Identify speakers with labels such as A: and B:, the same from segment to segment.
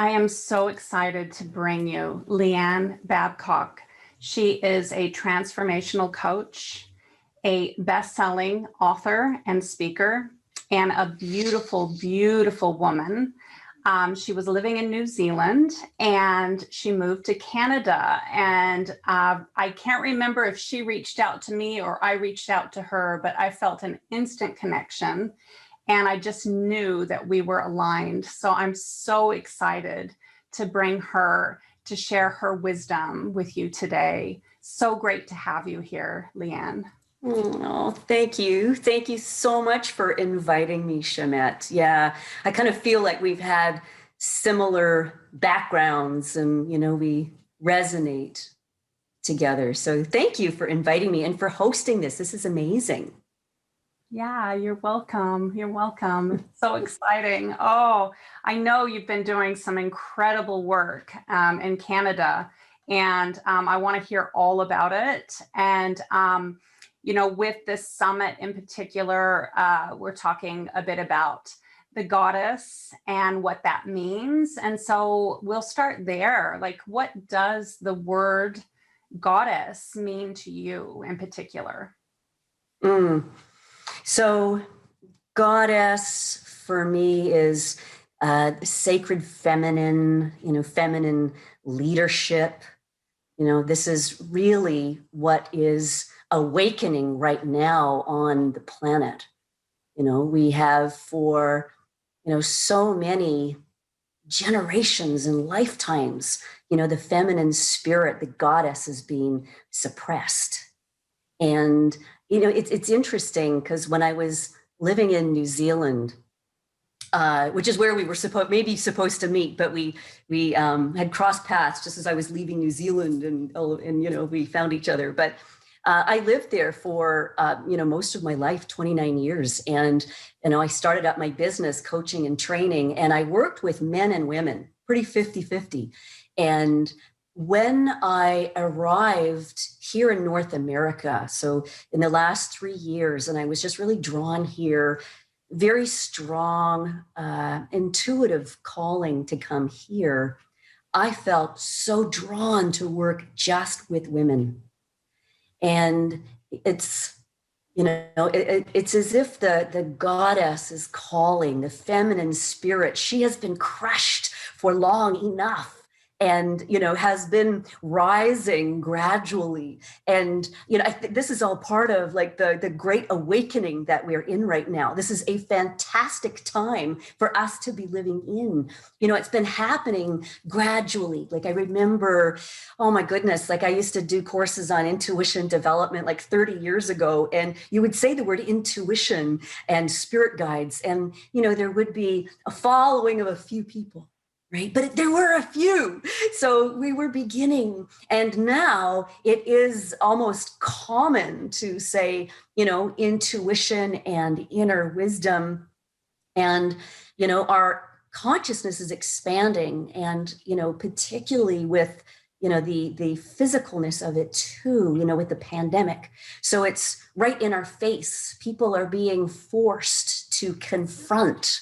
A: I am so excited to bring you Leanne Babcock. She is a transformational coach, a best-selling author and speaker, and a beautiful, beautiful woman. She was living in New Zealand and she moved to Canada. And I can't remember if she reached out to me or I reached out to her, but I felt an instant connection. And I just knew that we were aligned. So I'm so excited to bring her to share her wisdom with you today. So great to have you here, Leanne.
B: Oh, thank you. Thank you so much for inviting me, Schamet. Yeah, I kind of feel like we've had similar backgrounds and, we resonate together. So thank you for inviting me and for hosting this. This is amazing.
A: Yeah, you're welcome. You're welcome. So exciting. Oh, I know you've been doing some incredible work in Canada, and I want to hear all about it. And, with this summit in particular, we're talking a bit about the goddess and what that means. And so we'll start there. Like, what does the word goddess mean to you in particular?
B: Mm. So goddess for me is sacred feminine, feminine leadership. This is really what is awakening right now on the planet. We have for, so many generations and lifetimes, the feminine spirit, the goddess is being suppressed. And it's interesting because when I was living in New Zealand, which is where we were supposed to meet, but we had crossed paths just as I was leaving New Zealand, and we found each other. But I lived there for most of my life, 29 years, and I started up my business, coaching and training, and I worked with men and women, pretty 50-50, and when I arrived here in North America, so in the last 3 years, and I was just really drawn here, very strong, intuitive calling to come here, I felt so drawn to work just with women. And it's, it's as if the goddess is calling, the feminine spirit. She has been crushed for long enough, and has been rising gradually. And I think this is all part of like the great awakening that we're in right now. This is a fantastic time for us to be living in. It's been happening gradually. Like I remember, oh my goodness, like I used to do courses on intuition development like 30 years ago, and you would say the word intuition and spirit guides, and there would be a following of a few people. Right. But there were a few. So we were beginning. And now it is almost common to say, intuition and inner wisdom. And, our consciousness is expanding. And, particularly with, the physicalness of it too, with the pandemic. So it's right in our face. People are being forced to confront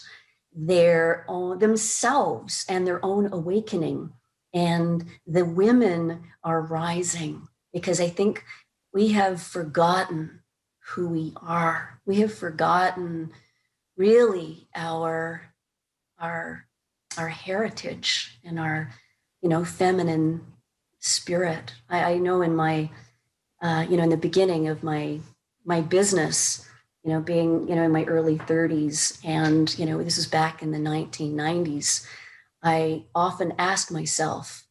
B: their own themselves and their own awakening. And the women are rising because I think we have forgotten who we are. We have forgotten really our heritage and our feminine spirit. I know in my in the beginning of my business, being, in my early 30s, and, this is back in the 1990s, I often asked myself,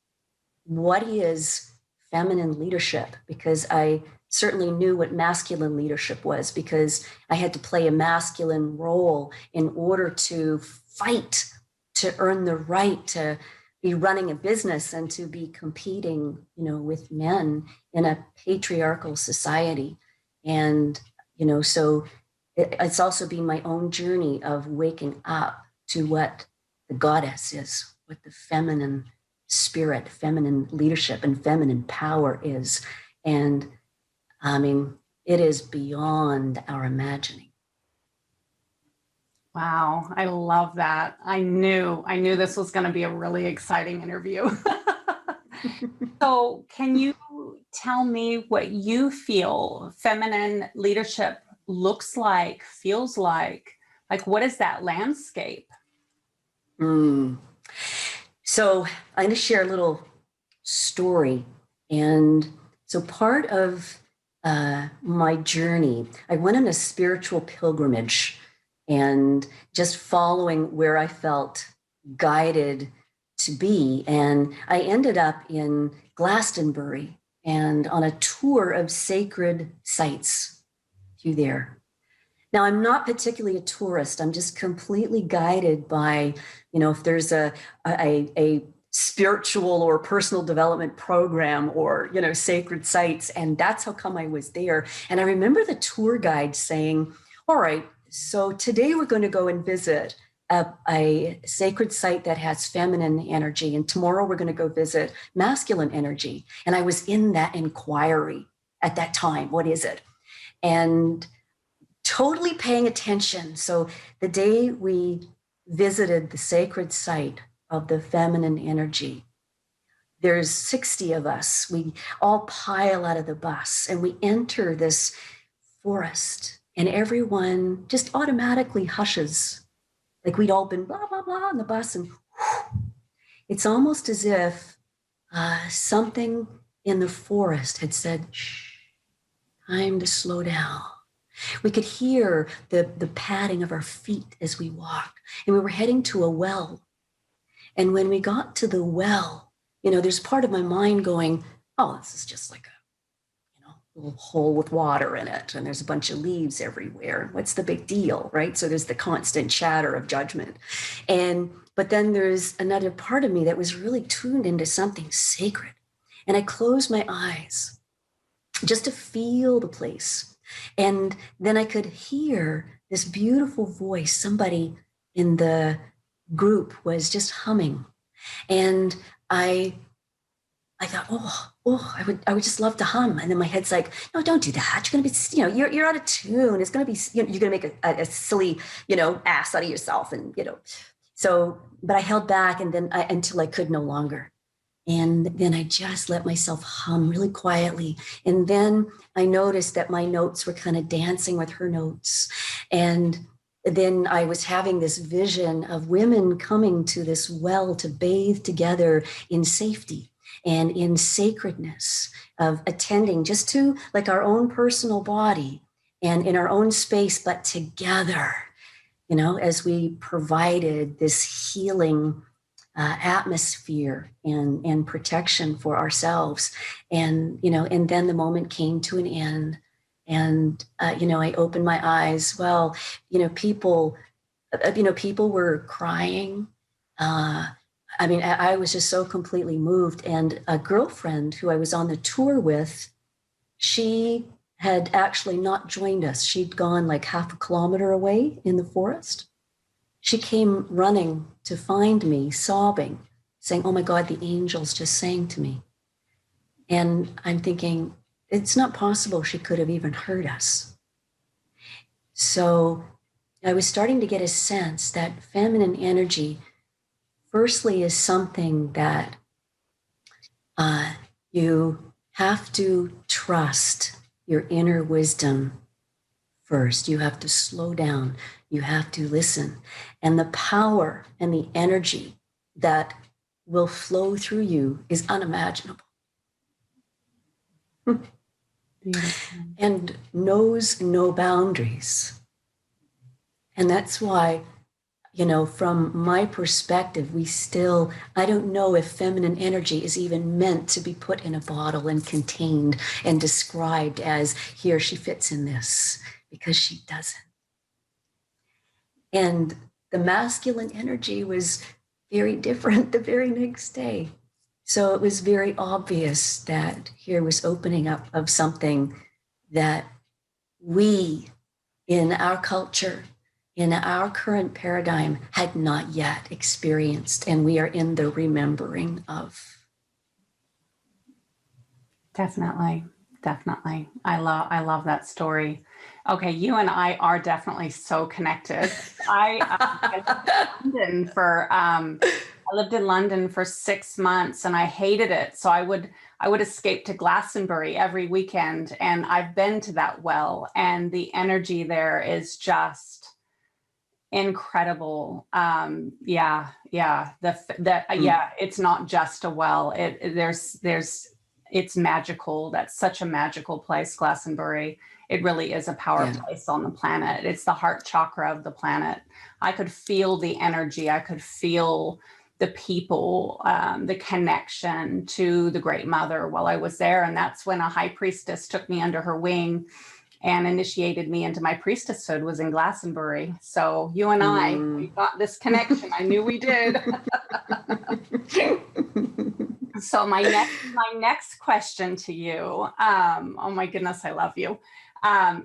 B: what is feminine leadership? Because I certainly knew what masculine leadership was, because I had to play a masculine role in order to fight, to earn the right to be running a business and to be competing, with men in a patriarchal society. And, so it's also been my own journey of waking up to what the goddess is, what the feminine spirit, feminine leadership, and feminine power is. And I mean, it is beyond our imagining.
A: Wow, I love that. I knew this was going to be a really exciting interview. So, can you tell me what you feel feminine leadership looks like, feels like? Like, what is that landscape?
B: Mm. So I'm going to share a little story. And so part of my journey, I went on a spiritual pilgrimage and just following where I felt guided to be. And I ended up in Glastonbury and on a tour of sacred sites through there. Now, I'm not particularly a tourist. I'm just completely guided by, if there's a spiritual or personal development program or, sacred sites. And that's how come I was there. And I remember the tour guide saying, all right, so today we're going to go and visit a sacred site that has feminine energy. And tomorrow we're going to go visit masculine energy. And I was in that inquiry at that time. What is it? And totally paying attention. So the day we visited the sacred site of the feminine energy, there's 60 of us. We all pile out of the bus and we enter this forest and everyone just automatically hushes. Like we'd all been blah, blah, blah on the bus. And it's almost as if something in the forest had said, shh, time to slow down. We could hear the padding of our feet as we walked, and we were heading to a well. And when we got to the well, there's part of my mind going, oh, this is just like a little hole with water in it, and there's a bunch of leaves everywhere. What's the big deal, right? So there's the constant chatter of judgment. But then there's another part of me that was really tuned into something sacred. And I closed my eyes just to feel the place. And then I could hear this beautiful voice. Somebody in the group was just humming. And I thought, I would just love to hum. And then my head's like, no, don't do that. You're going to be, you're out of tune. It's going to be, you're going to make a silly, ass out of yourself. And, so, but I held back and then until I could no longer. And then I just let myself hum really quietly. And then I noticed that my notes were kind of dancing with her notes. And then I was having this vision of women coming to this well to bathe together in safety and in sacredness, of attending just to like our own personal body and in our own space, but together, as we provided this healing atmosphere and protection for ourselves. And, and then the moment came to an end. And, I opened my eyes. Well, people were crying. I was just so completely moved. And a girlfriend who I was on the tour with, she had actually not joined us. She'd gone like half a kilometer away in the forest. She came running to find me, sobbing, saying, oh my God, the angels just sang to me. And I'm thinking, it's not possible she could have even heard us. So I was starting to get a sense that feminine energy, firstly, is something that you have to trust your inner wisdom first. You have to slow down. You have to listen. And the power and the energy that will flow through you is unimaginable. And knows no boundaries. And that's why, from my perspective, I don't know if feminine energy is even meant to be put in a bottle and contained and described as, here, she fits in this, because she doesn't. And the masculine energy was very different the very next day. So it was very obvious that here was opening up of something that we, in our culture, in our current paradigm, had not yet experienced, and we are in the remembering of.
A: Definitely. Definitely. I love that story. Okay, you and I are definitely so connected. I lived in London for 6 months and I hated it. So I would escape to Glastonbury every weekend, and I've been to that well, and the energy there is just incredible. It's not just a well. It's magical. That's such a magical place, Glastonbury. It really is a power place on the planet. It's the heart chakra of the planet. I could feel the energy. I could feel the people, the connection to the Great Mother while I was there. And that's when a high priestess took me under her wing and initiated me into my priestesshood, was in Glastonbury. So you and I, we got this connection. I knew we did. So my next question to you, oh my goodness, I love you,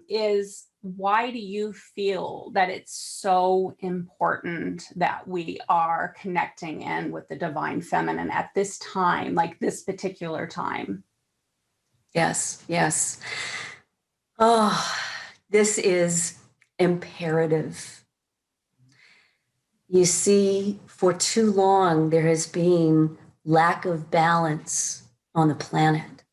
A: is why do you feel that it's so important that we are connecting in with the divine feminine at this time, like this particular time?
B: Yes, yes. Oh, this is imperative. You see, for too long, there has been lack of balance on the planet.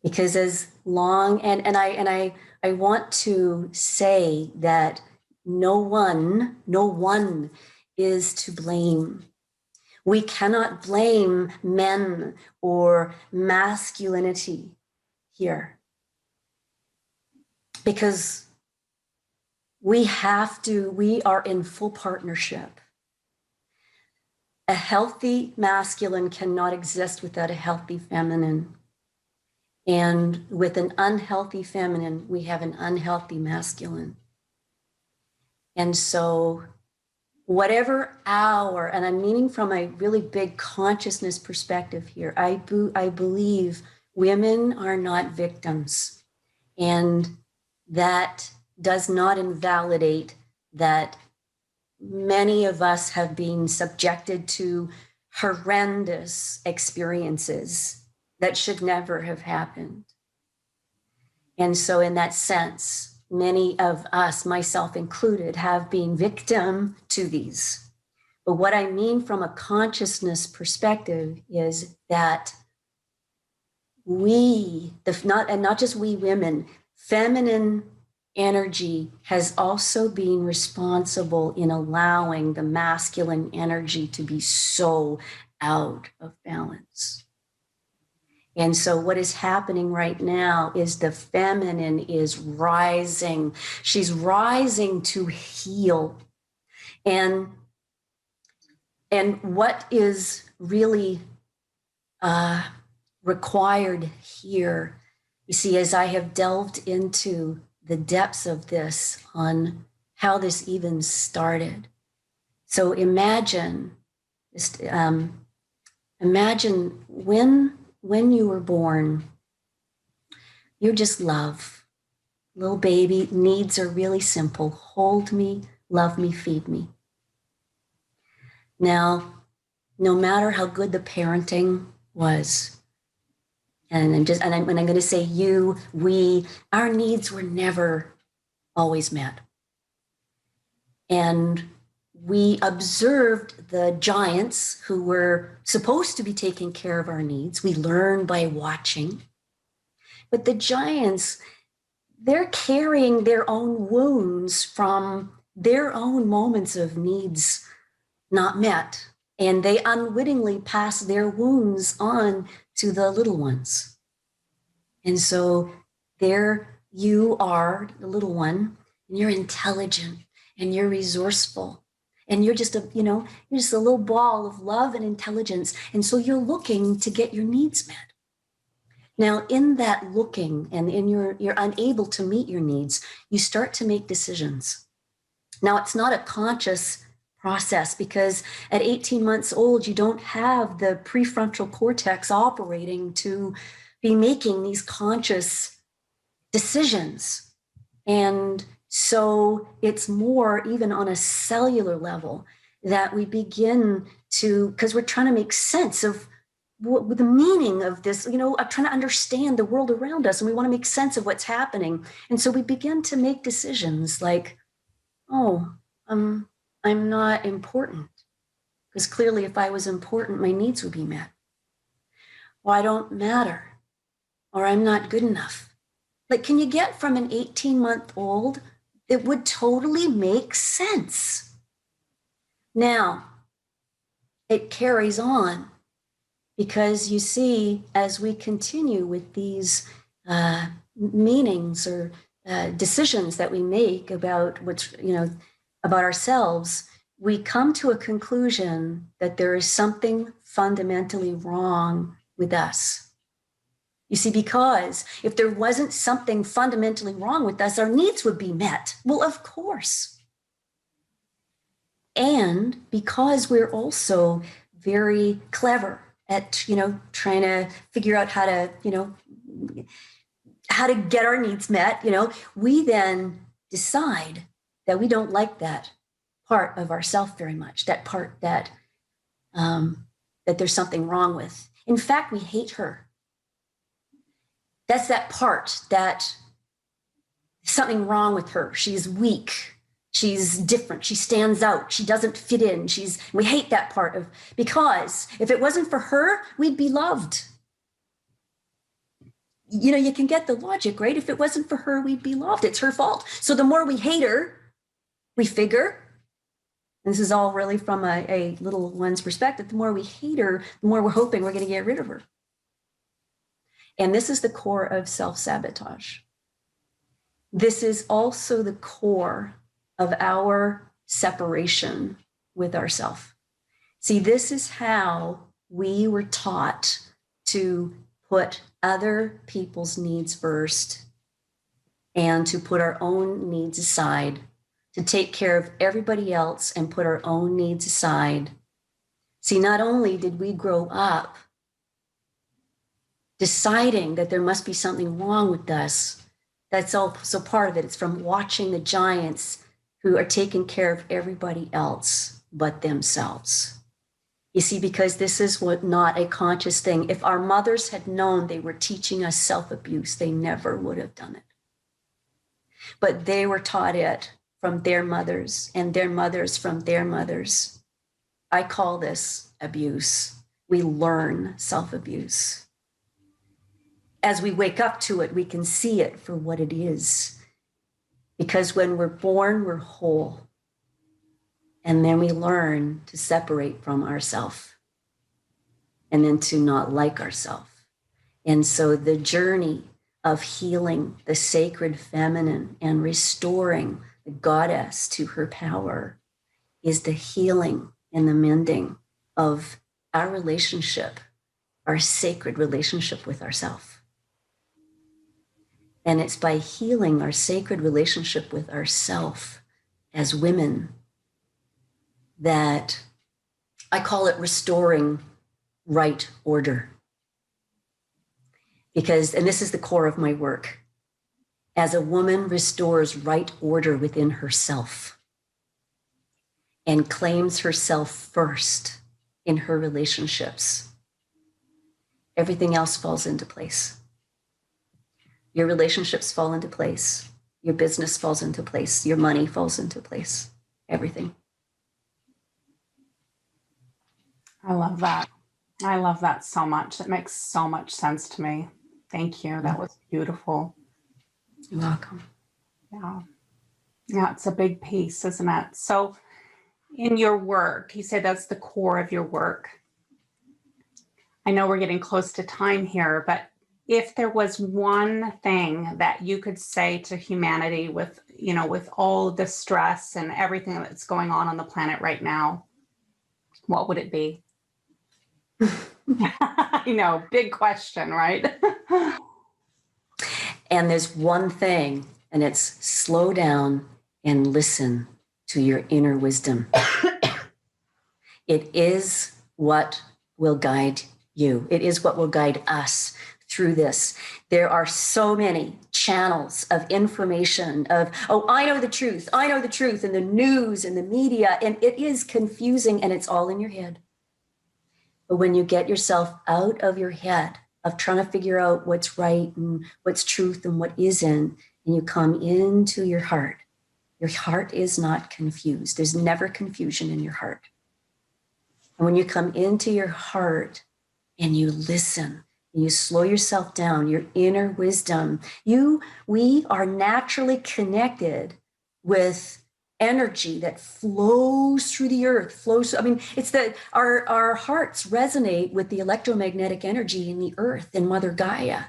B: Because as long, and I want to say that no one is to blame. We cannot blame men or masculinity here, because we are in full partnership. A healthy masculine cannot exist without a healthy feminine. And with an unhealthy feminine, we have an unhealthy masculine. And so whatever and I'm meaning from a really big consciousness perspective here, I believe women are not victims. And that does not invalidate that many of us have been subjected to horrendous experiences that should never have happened. And so in that sense, many of us, myself included, have been victim to these. But what I mean from a consciousness perspective is that not just we women, feminine energy has also been responsible in allowing the masculine energy to be so out of balance. And so what is happening right now is the feminine is rising. She's rising to heal. And what is really required here, you see, as I have delved into the depths of this on how this even started. So imagine when you were born, you're just love. Little baby, needs are really simple. Hold me, love me, feed me. Now, no matter how good the parenting was, and I'm going to say our needs were never always met. And we observed the giants who were supposed to be taking care of our needs. We learn by watching. But the giants, they're carrying their own wounds from their own moments of needs not met. And they unwittingly pass their wounds on to the little ones. And so there you are, the little one, and you're intelligent and you're resourceful. And you're just a little ball of love and intelligence. And so you're looking to get your needs met. Now, in that looking and you're unable to meet your needs, you start to make decisions. Now, it's not a conscious process, because at 18 months old, you don't have the prefrontal cortex operating to be making these conscious decisions. And so it's more even on a cellular level that we begin to, because we're trying to make sense of the meaning of this, trying to understand the world around us, and we want to make sense of what's happening. And so we begin to make decisions like, oh, I'm not important, because clearly if I was important, my needs would be met. Or I don't matter, or I'm not good enough. Like, can you get from an 18-month-old? It would totally make sense. Now, it carries on, because you see, as we continue with these meanings or decisions that we make about what's, about ourselves, we come to a conclusion that there is something fundamentally wrong with us. You see, because if there wasn't something fundamentally wrong with us, our needs would be met. Well, of course. And because we're also very clever at, trying to figure out how to get our needs met, we then decide that we don't like that part of ourself very much, that part that there's something wrong with. In fact, we hate her. That's that part that something wrong with her. She's weak. She's different. She stands out. She doesn't fit in. We hate that part of, because if it wasn't for her, we'd be loved. You can get the logic, right? If it wasn't for her, we'd be loved. It's her fault. So the more we hate her, we figure, and this is all really from a little one's perspective, the more we hate her, the more we're hoping we're going to get rid of her. And this is the core of self-sabotage. This is also the core of our separation with ourself. See, this is how we were taught to put other people's needs first and to put our own needs aside, to take care of everybody else and put our own needs aside. See, not only did we grow up deciding that there must be something wrong with us, that's also part of it. It's from watching the giants who are taking care of everybody else but themselves. You see, because this is not a conscious thing. If our mothers had known they were teaching us self-abuse, they never would have done it. But they were taught it from their mothers and their mothers from their mothers. I call this abuse. We learn self-abuse. As we wake up to it, we can see it for what it is. Because when we're born, we're whole. And then we learn to separate from ourselves and then to not like ourselves. And so the journey of healing the sacred feminine and restoring the goddess to her power is the healing and the mending of our relationship, our sacred relationship with ourselves. And it's by healing our sacred relationship with ourselves as women that I call it restoring right order. Because, and this is the core of my work, as a woman restores right order within herself and claims herself first in her relationships, everything else falls into place. Your relationships fall into place. Your business falls into place. Your money falls into place. Everything.
A: I love that. I love that so much. That makes so much sense to me. Thank you. That was beautiful.
B: You're welcome.
A: Yeah. Yeah, it's a big piece, isn't it? So in your work, you say that's the core of your work. I know we're getting close to time here, but if there was one thing that you could say to humanity with, with all the stress and everything that's going on the planet right now, what would it be? I know, big question, right?
B: And there's one thing, and it's slow down and listen to your inner wisdom. It is what will guide you. It is what will guide us through this. There are so many channels of information of, oh, I know the truth, and the news and the media, and it is confusing and it's all in your head. But when you get yourself out of your head of trying to figure out what's right and what's truth and what isn't, and you come into your heart is not confused. There's never confusion in your heart. And when you come into your heart and you listen, and you slow yourself down, your inner wisdom, we are naturally connected with energy that flows through the earth, it's that our hearts resonate with the electromagnetic energy in the earth, in Mother Gaia,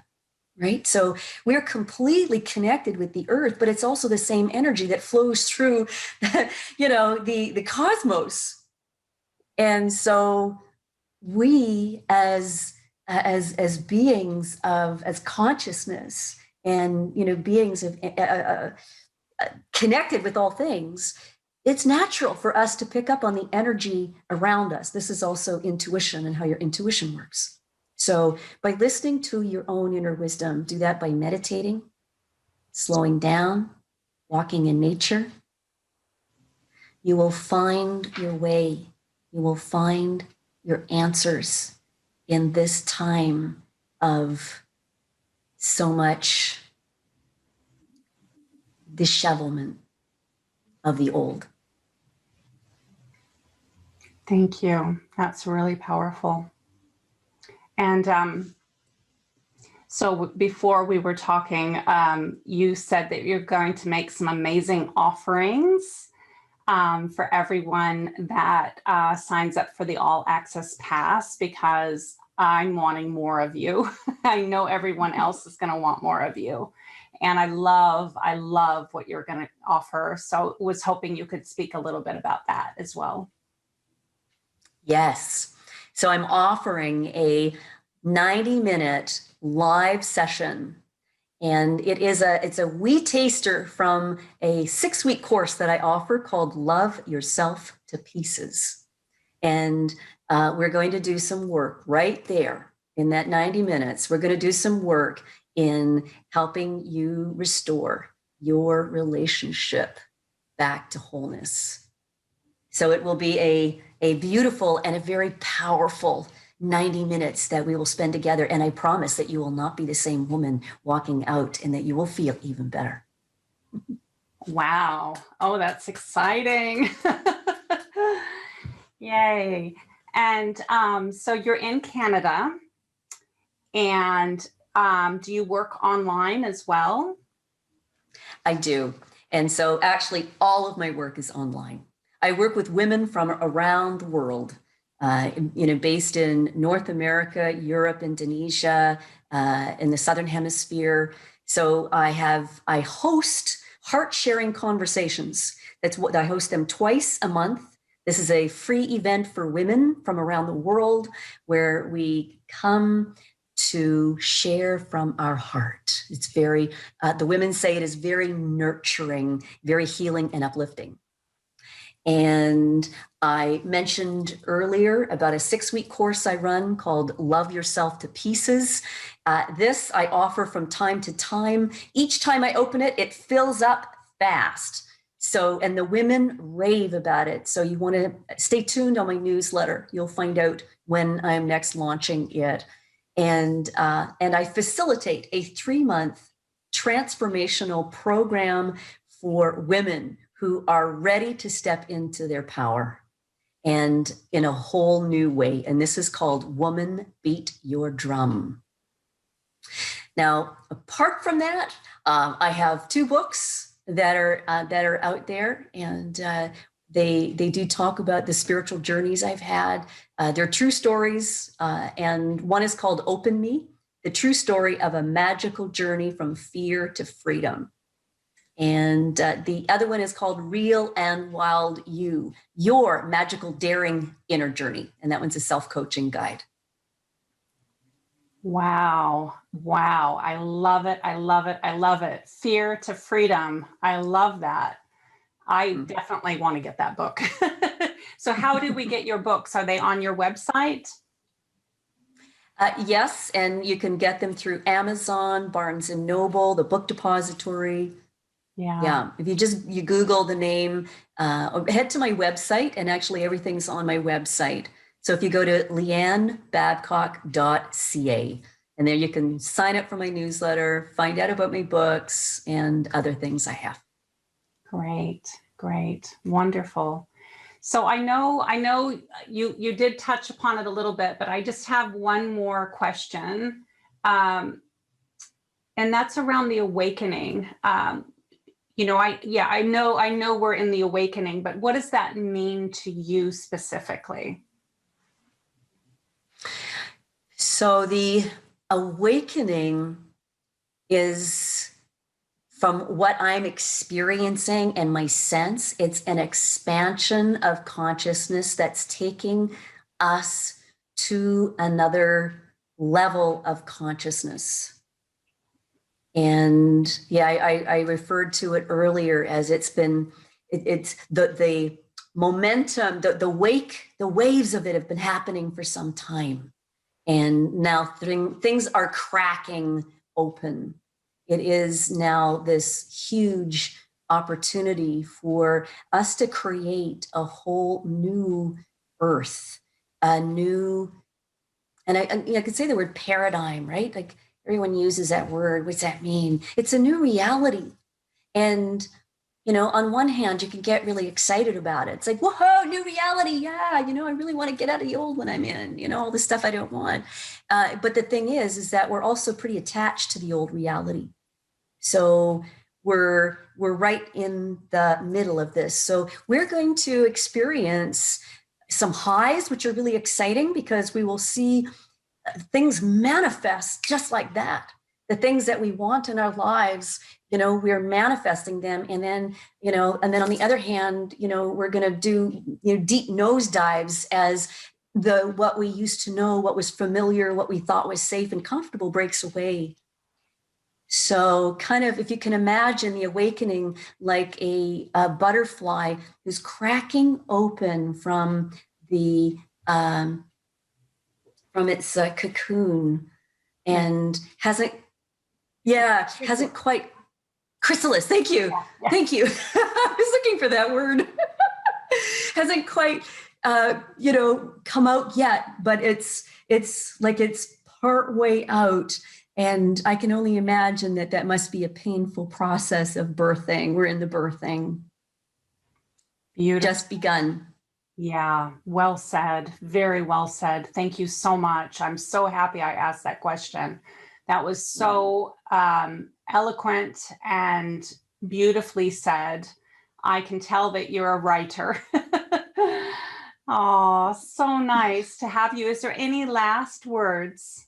B: right? So we're completely connected with the earth, but it's also the same energy that flows through, the cosmos. And so we as beings as consciousness and, beings of connected with all things, it's natural for us to pick up on the energy around us. This is also intuition and how your intuition works. So by listening to your own inner wisdom, do that by meditating, slowing down, walking in nature. You will find your way. You will find your answers in this time of so much dishevelment of the old.
A: Thank you. That's really powerful. And so before we were talking, you said that you're going to make some amazing offerings for everyone that signs up for the All Access Pass, because I'm wanting more of you. I know everyone else is going to want more of you. And I love what you're going to offer. So was hoping you could speak a little bit about that as well.
B: Yes. So I'm offering a 90-minute live session. And it's a wee taster from a 6-week course that I offer called Love Yourself to Pieces. And we're going to do some work right there in that 90 minutes. We're going to do some work in helping you restore your relationship back to wholeness. So it will be a beautiful and a very powerful 90 minutes that we will spend together. And I promise that you will not be the same woman walking out, and that you will feel even better.
A: Wow. Oh, that's exciting. Yay. And so you're in Canada, and do you work online as well?
B: I do. And so actually all of my work is online. I work with women from around the world, based in North America, Europe, Indonesia, in the Southern Hemisphere. So I host heart-sharing conversations. I host them twice a month. This is a free event for women from around the world where we come to share from our heart. It's very, the women say it is very nurturing, very healing and uplifting. And I mentioned earlier about a 6-week course I run called Love Yourself to Pieces. This I offer from time to time. Each time I open it, it fills up fast. So, and the women rave about it. So you want to stay tuned on my newsletter. You'll find out when I'm next launching it. And I facilitate a 3-month transformational program for women who are ready to step into their power and in a whole new way. And this is called Woman Beat Your Drum. Now, apart from that, I have 2 books that are out there, and they do talk about the spiritual journeys I've had. They're true stories, and one is called Open Me, the true story of a magical journey from fear to freedom. And the other one is called Real and Wild You, Your Magical Daring Inner Journey. And that one's a self-coaching guide.
A: Wow. Wow. I love it. I love it. I love it. Fear to freedom. I love that. I definitely want to get that book. So how do we get your books? Are they on your website?
B: Yes. And you can get them through Amazon, Barnes and Noble, the Book Depository. Yeah. If you Google the name, or head to my website, and actually everything's on my website. So if you go to leannebabcock.ca, and there you can sign up for my newsletter, find out about my books and other things I have.
A: Great, great, wonderful. So I know you did touch upon it a little bit, but I just have one more question. And that's around the awakening. I know we're in the awakening, but what does that mean to you specifically?
B: So the awakening is, from what I'm experiencing and my sense, it's an expansion of consciousness that's taking us to another level of consciousness. And yeah, I referred to it earlier as it's the momentum, the waves of it have been happening for some time. And now things are cracking open. It is now this huge opportunity for us to create a whole new earth, a new, and I could say the word paradigm, right? Like everyone uses that word. What's that mean? It's a new reality. And, on one hand, you can get really excited about it. It's like, whoa, new reality. Yeah, I really want to get out of the old one I'm in, all the stuff I don't want. But the thing is that we're also pretty attached to the old reality. So we're right in the middle of this. So we're going to experience some highs, which are really exciting because we will see things manifest just like that. The things that we want in our lives, we're manifesting them. And then, on the other hand, we're going to do, deep nosedives as what we used to know, what was familiar, what we thought was safe and comfortable breaks away. So kind of, if you can imagine the awakening like a butterfly who's cracking open from the from its cocoon and hasn't quite chrysalis. Thank you. Yeah. Thank you. I was looking for that word. Hasn't quite come out yet, but it's like it's part way out. And I can only imagine that must be a painful process of birthing. We're in the birthing. Beautiful. Just begun.
A: Yeah, well said. Very well said. Thank you so much. I'm so happy I asked that question. That was so eloquent and beautifully said. I can tell that you're a writer. Oh, so nice to have you. Is there any last words?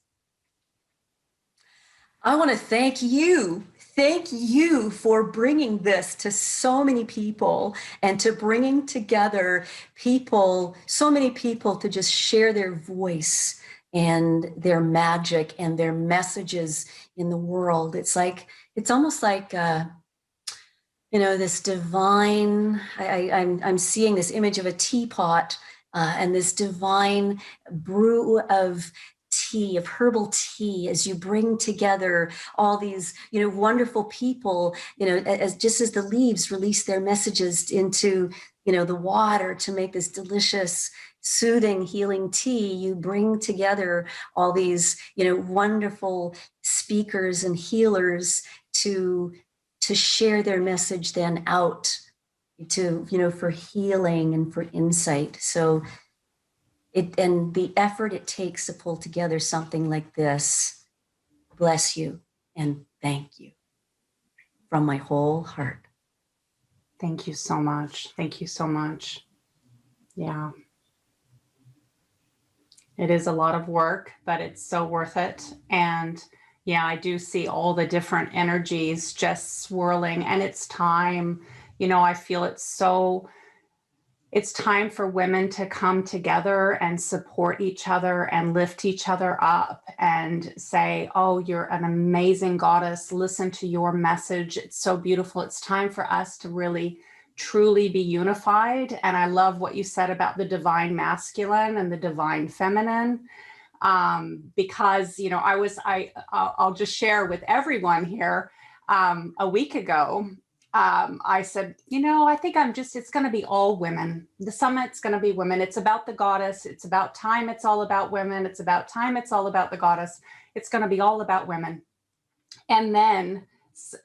B: I want to thank you. Thank you for bringing this to so many people and to bringing together people, so many people to just share their voice and their magic and their messages in the world. It's almost like, this divine, I'm seeing this image of a teapot and this divine brew of tea, of herbal tea, as you bring together all these, wonderful people, as the leaves release their messages into, the water to make this delicious, soothing, healing tea, you bring together all these, wonderful speakers and healers to share their message then out to, for healing and for insight. So and the effort it takes to pull together something like this, bless you and thank you from my whole heart.
A: Thank you so much. Thank you so much. Yeah. It is a lot of work, but it's so worth it. And yeah, I do see all the different energies just swirling, and it's time. I feel it's time for women to come together and support each other and lift each other up and say, oh, you're an amazing goddess. Listen to your message. It's so beautiful. It's time for us to really, truly be unified. And I love what you said about the divine masculine and the divine feminine. Because, I'll just share with everyone here, a week ago, I said, I think it's going to be all women. The summit's going to be women. It's about the goddess. It's about time. It's all about women. It's about time. It's all about the goddess. It's going to be all about women. And then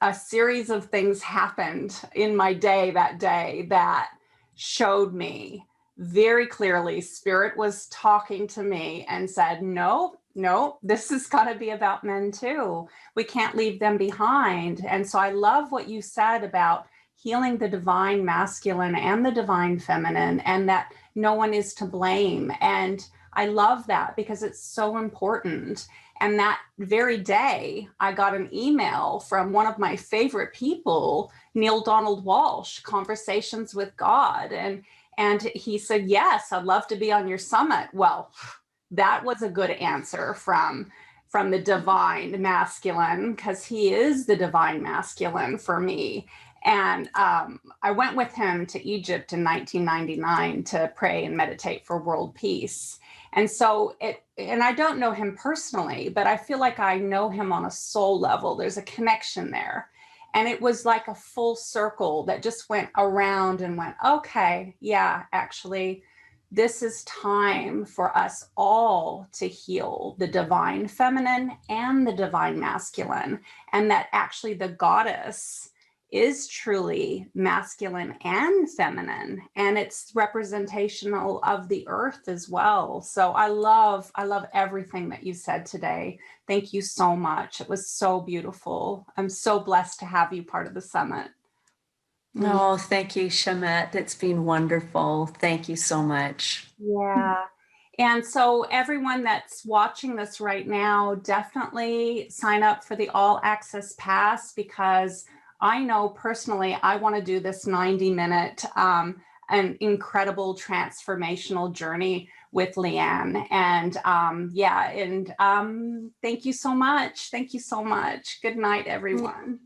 A: a series of things happened in my day that day that showed me very clearly Spirit was talking to me and said, no, this is got to be about men too. We can't leave them behind. And so I love what you said about healing the divine masculine and the divine feminine, and that no one is to blame. And I love that because it's so important. And that very day, I got an email from one of my favorite people, Neil Donald Walsh, Conversations with God. And he said, yes, I'd love to be on your summit. Well, that was a good answer from the divine masculine, because he is the divine masculine for me. And I went with him to Egypt in 1999 to pray and meditate for world peace. And so and I don't know him personally, but I feel like I know him on a soul level. There's a connection there. And it was like a full circle that just went around and went, okay, yeah, actually, this is time for us all to heal the divine feminine and the divine masculine. And that actually the goddess is truly masculine and feminine, and it's representational of the earth as well. So I love everything that you said today. Thank you so much. It was so beautiful. I'm so blessed to have you part of the summit.
B: Oh, thank you, Schamet. It's been wonderful. Thank you so much.
A: Yeah. And so everyone that's watching this right now, definitely sign up for the All Access Pass, because I know personally, I want to do this 90-minute, an incredible transformational journey with Leanne. And thank you so much. Thank you so much. Good night, everyone.